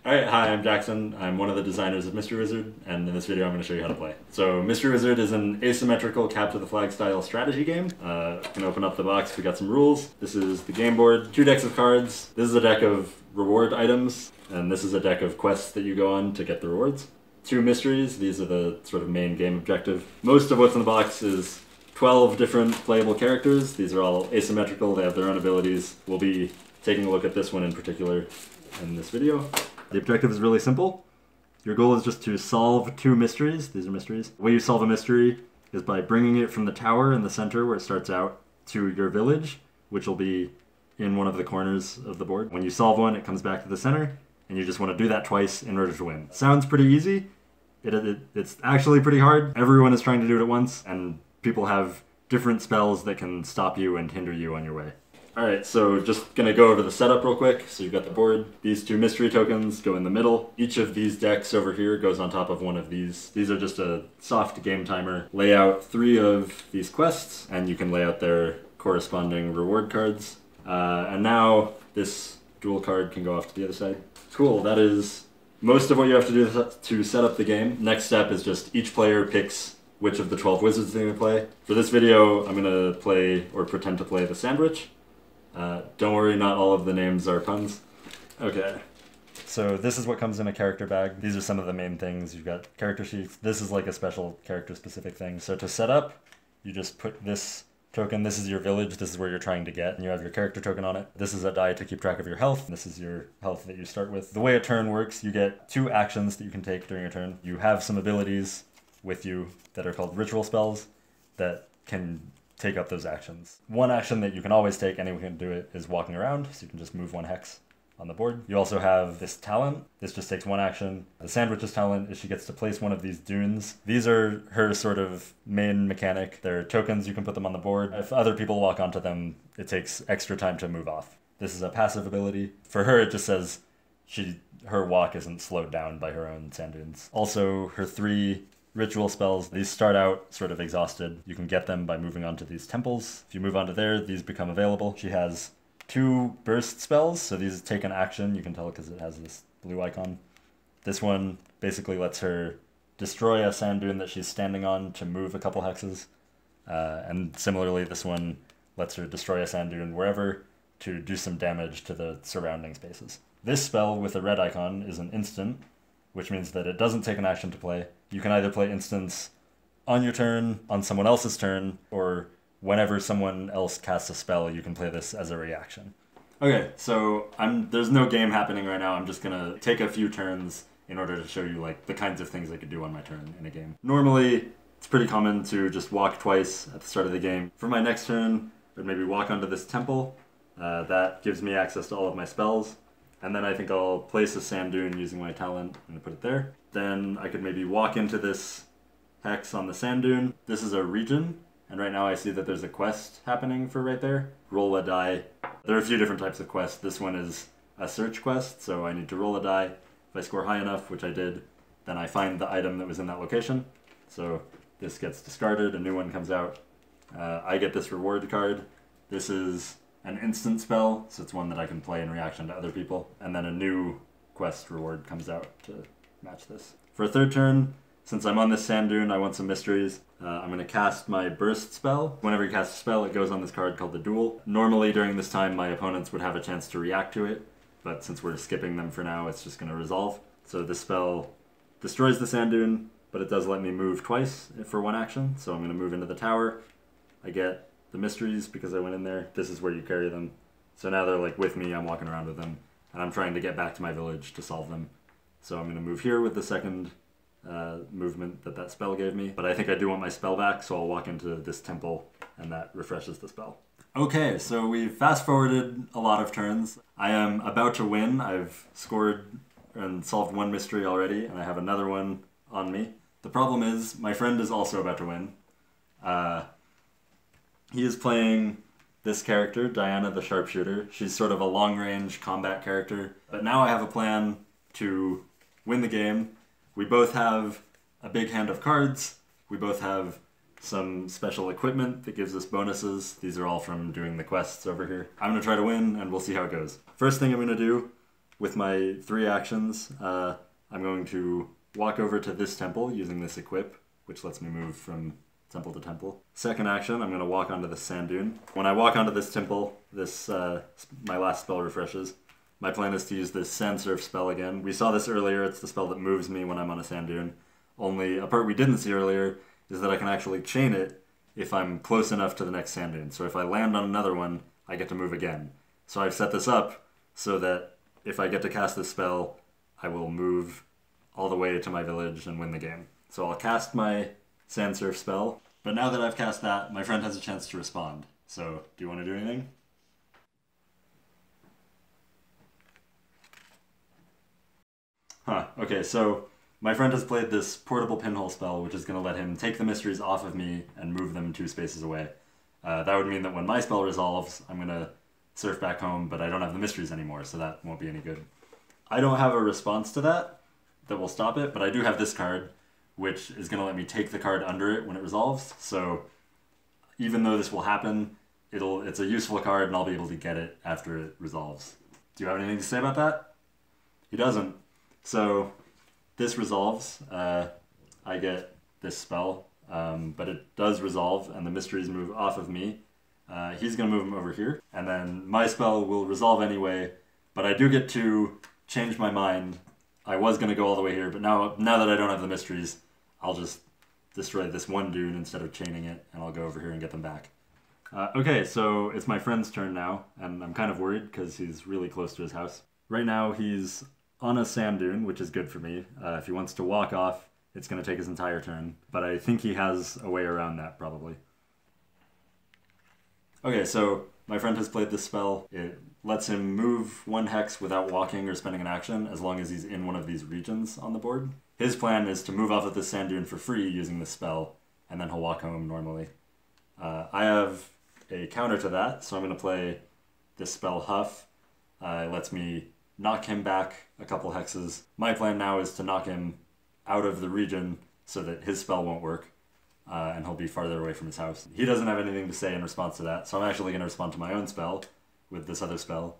Alright, hi, I'm Jackson. I'm one of the designers of MysWiz, and in this video I'm going to show you how to play. So MysWiz is an asymmetrical capture the flag style strategy game. You can open up the box, we got some rules. This is the game board, 2 decks of cards. This is a deck of reward items, and this is a deck of quests that you go on to get the rewards. 2 mysteries, these are the sort of main game objective. Most of what's in the box is 12 different playable characters. These are all asymmetrical, they have their own abilities. We'll be taking a look at this one in particular in this video. The objective is really simple. Your goal is just to solve 2 mysteries. These are mysteries. The way you solve a mystery is by bringing it from the tower in the center where it starts out to your village, which will be in one of the corners of the board. When you solve one, it comes back to the center, and you just want to do that twice in order to win. Sounds pretty easy. It's actually pretty hard. Everyone is trying to do it at once, and people have different spells that can stop you and hinder you on your way. Alright, so just gonna go over the setup real quick. So you've got the board. These 2 mystery tokens go in the middle. Each of these decks over here goes on top of one of these. These are just a soft game timer. Lay out 3 of these quests, and you can lay out their corresponding reward cards. And now this dual card can go off to the other side. Cool, that is most of what you have to do to set up the game. Next step is just each player picks which of the 12 wizards they're going to play. For this video, I'm going to play, or pretend to play, the Sandwich. Don't worry, not all of the names are puns. Okay. So this is what comes in a character bag. These are some of the main things. You've got character sheets. This is like a special character specific thing. So to set up, you just put this token. This is your village. This is where you're trying to get. And you have your character token on it. This is a die to keep track of your health. This is your health that you start with. The way a turn works, you get 2 actions that you can take during a turn. You have some abilities with you that are called ritual spells that can take up those actions. One action that you can always take, anyone can do it, is walking around, so you can just move 1 hex on the board. You also have this talent. This just takes 1 action. The Sandwich's talent is she gets to place one of these dunes. These are her sort of main mechanic. They're tokens, you can put them on the board. If other people walk onto them, it takes extra time to move off. This is a passive ability. For her, it just says her walk isn't slowed down by her own sand dunes. Also, her 3 ritual spells, these start out sort of exhausted. You can get them by moving on to these temples. If you move on to there, these become available. She has 2 burst spells, so these take an action. You can tell because it has this blue icon. This one basically lets her destroy a sand dune that she's standing on to move a couple hexes. And similarly, this one lets her destroy a sand dune wherever to do some damage to the surrounding spaces. This spell with a red icon is an instant, which means that it doesn't take an action to play. You can either play instants on your turn, on someone else's turn, or whenever someone else casts a spell, you can play this as a reaction. Okay, so there's no game happening right now. I'm just gonna take a few turns in order to show you like the kinds of things I could do on my turn in a game. Normally, it's pretty common to just walk twice at the start of the game. For my next turn, I'd maybe walk onto this temple. That gives me access to all of my spells. And then I think I'll place a sand dune using my talent and put it there. Then I could maybe walk into this hex on the sand dune. This is a region, and right now I see that there's a quest happening for right there. Roll a die. There are a few different types of quests. This one is a search quest, so I need to roll a die. If I score high enough, which I did, then I find the item that was in that location. So this gets discarded, a new one comes out. I get this reward card. This is an instant spell, so it's one that I can play in reaction to other people. And then a new quest reward comes out to match this. For a 3rd turn, since I'm on this sand dune, I want some mysteries. I'm going to cast my burst spell. Whenever you cast a spell, it goes on this card called the Duel. Normally during this time, my opponents would have a chance to react to it, but since we're skipping them for now, it's just going to resolve. So this spell destroys the sand dune, but it does let me move twice for 1 action. So I'm going to move into the tower. I get the mysteries because I went in there. This is where you carry them. So now they're like with me, I'm walking around with them, and I'm trying to get back to my village to solve them. So I'm going to move here with the second movement that spell gave me. But I think I do want my spell back, so I'll walk into this temple, and that refreshes the spell. Okay, so we've fast-forwarded a lot of turns. I am about to win. I've scored and solved 1 mystery already, and I have another one on me. The problem is, my friend is also about to win. He is playing this character, Diana the Sharpshooter. She's sort of a long-range combat character. But now I have a plan to win the game. We both have a big hand of cards. We both have some special equipment that gives us bonuses. These are all from doing the quests over here. I'm going to try to win, and we'll see how it goes. First thing I'm going to do With my 3 actions, I'm going to walk over to this temple using this equip, which lets me move from temple to temple. Second action, I'm going to walk onto this sand dune. When I walk onto this temple, my last spell refreshes. My plan is to use this Sand Surf spell again. We saw this earlier, it's the spell that moves me when I'm on a sand dune. Only a part we didn't see earlier is that I can actually chain it if I'm close enough to the next sand dune. So if I land on another one, I get to move again. So I've set this up so that if I get to cast this spell, I will move all the way to my village and win the game. So I'll cast my Sand Surf spell, but now that I've cast that, my friend has a chance to respond. So, do you want to do anything? Okay, so my friend has played this portable pinhole spell, which is going to let him take the mysteries off of me and move them 2 spaces away. That would mean that when my spell resolves, I'm going to surf back home, but I don't have the mysteries anymore, so that won't be any good. I don't have a response to that will stop it, but I do have this card, which is going to let me take the card under it when it resolves. So even though this will happen, it's a useful card, and I'll be able to get it after it resolves. Do you have anything to say about that? He doesn't. So this resolves. I get this spell, but it does resolve, and the mysteries move off of me. He's going to move them over here, and then my spell will resolve anyway, but I do get to change my mind. I was going to go all the way here, but now that I don't have the mysteries, I'll just destroy this one dune instead of chaining it, and I'll go over here and get them back. Okay, so it's my friend's turn now, and I'm kind of worried because he's really close to his house. Right now he's on a sand dune, which is good for me. If he wants to walk off, it's going to take his entire turn, but I think he has a way around that, probably. Okay, so my friend has played this spell. It lets him move 1 hex without walking or spending an action, as long as he's in one of these regions on the board. His plan is to move off of this sand dune for free using this spell, and then he'll walk home normally. I have a counter to that, so I'm going to play this spell Huff. It lets me knock him back a couple hexes. My plan now is to knock him out of the region so that his spell won't work, and he'll be farther away from his house. He doesn't have anything to say in response to that, so I'm actually going to respond to my own spell with this other spell.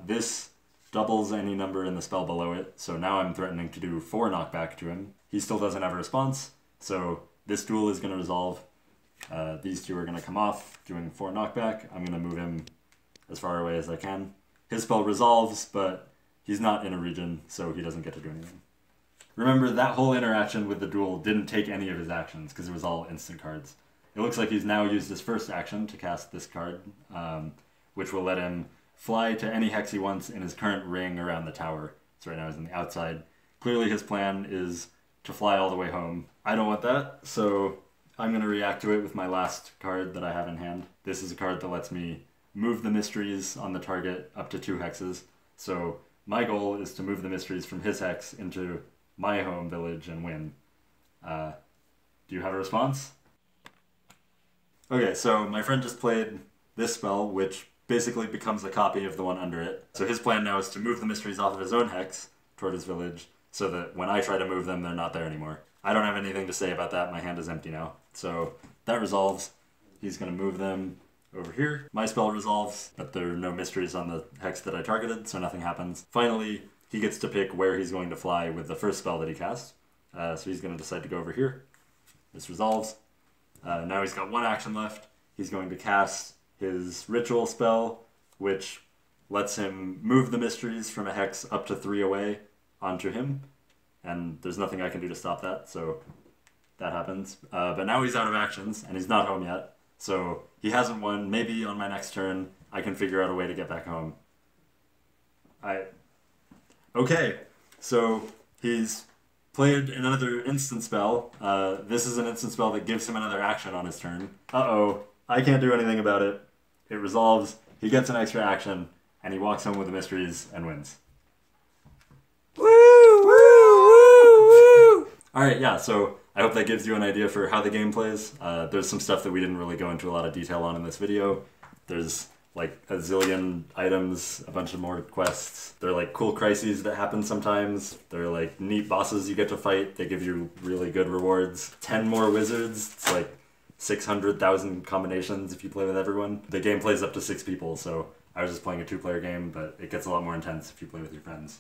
This doubles any number in the spell below it, so now I'm threatening to do 4 knockback to him. He still doesn't have a response, so this duel is going to resolve. These 2 are going to come off, doing 4 knockback. I'm going to move him as far away as I can. His spell resolves, but he's not in a region, so he doesn't get to do anything. Remember, that whole interaction with the duel didn't take any of his actions, because it was all instant cards. It looks like he's now used his first action to cast this card, which will let him fly to any hex he wants in his current ring around the tower. So right now he's on the outside. Clearly his plan is to fly all the way home. I don't want that, so I'm going to react to it with my last card that I have in hand. This is a card that lets me move the mysteries on the target up to 2 hexes. So my goal is to move the mysteries from his hex into my home village and win. Do you have a response? Okay, so my friend just played this spell, which basically becomes a copy of the one under it. So his plan now is to move the mysteries off of his own hex toward his village, so that when I try to move them, they're not there anymore. I don't have anything to say about that. My hand is empty now. So that resolves. He's going to move them over here. My spell resolves, but there are no mysteries on the hex that I targeted, so nothing happens. Finally, he gets to pick where he's going to fly with the first spell that he cast. So he's going to decide to go over here. This resolves. Now he's got 1 action left. He's going to cast his ritual spell, which lets him move the mysteries from a hex up to 3 away onto him. And there's nothing I can do to stop that, so that happens. But now he's out of actions, and he's not home yet. So he hasn't won. Maybe on my next turn, I can figure out a way to get back home. Okay, so he's played another instant spell. This is an instant spell that gives him another action on his turn. Uh-oh, I can't do anything about it. It resolves, he gets an extra action, and he walks home with the mysteries and wins. Woo! Woo! Woo! Woo! Alright, yeah, so I hope that gives you an idea for how the game plays. There's some stuff that we didn't really go into a lot of detail on in this video. There's like a zillion items, a bunch of more quests. They're like cool crises that happen sometimes. They're like neat bosses you get to fight. They give you really good rewards. 10 more wizards. It's like 600,000 combinations if you play with everyone. The game plays up to 6 people, so I was just playing a 2-player game, but it gets a lot more intense if you play with your friends.